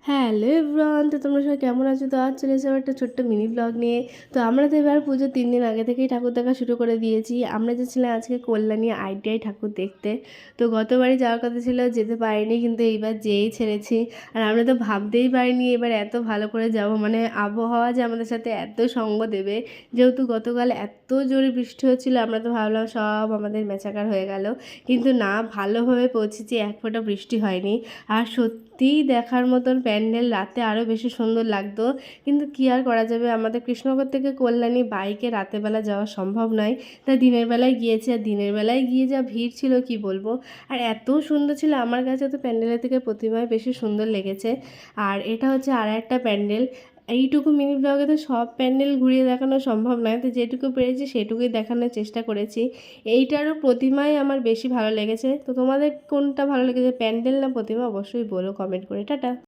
Hello everyone, তো তোমরা সবাই কেমন আছো? তো আজ চলে এসেছি একটা ছোট্ট মিনি ব্লগ নিয়ে। তো আমরা তো এবার পুজোর 3 দিন আগে থেকেই ঠাকুর দেখা শুরু করে দিয়েছি। আমরা যাচ্ছিলাম আজকে কল্যাণী আইটিআই ঠাকুর দেখতে। তো গতবারই যাওয়ার কথা ছিল, যেতে পারিনি, কিন্তু এইবার যেয়েই ছেড়েছি। আর আমরা তো ভাবতেই পারিনি এবার এত ভালো করে যাব, মানে আবহাওয়া যে আমাদের সাথে এত সঙ্গ দেবে। যেহেতু গতকাল এত জোরে বৃষ্টি হচ্ছিলো, আমরা তো ভাবলাম সব আমাদের মেচাকার হয়ে গেল, কিন্তু না, ভালোভাবে পৌঁছেছি, এক ফোঁটা বৃষ্টি হয়নি। আর সত্যিই দেখার মতন প্যান্ডেল, রাতে আরও বেশি সুন্দর লাগতো। কিন্তু কী আর করা যাবে, আমাদের কৃষ্ণনগর থেকে কল্যাণী বাইকে রাতের বেলা যাওয়া সম্ভব নয়, তাই দিনের বেলায় গিয়েছি। আর দিনের বেলায় গিয়ে যা ভিড় ছিল কি বলবো, আর এত সুন্দর ছিল, আমার কাছে তো প্যান্ডেলের থেকে প্রতিমায় বেশি সুন্দর লেগেছে। আর এটা হচ্ছে আর একটা প্যান্ডেল। এইটুকু মিনি ব্লগে তো সব প্যান্ডেল ঘুরিয়ে দেখানো সম্ভব নয়, তো যেটুকু পেরেছি সেটুকুই দেখানোর চেষ্টা করেছি। এইটারও প্রতিমাই আমার বেশি ভালো লেগেছে। তো তোমাদের কোনটা ভালো লেগেছে, প্যান্ডেল না প্রতিমা? অবশ্যই বলো কমেন্ট করে। টাটা।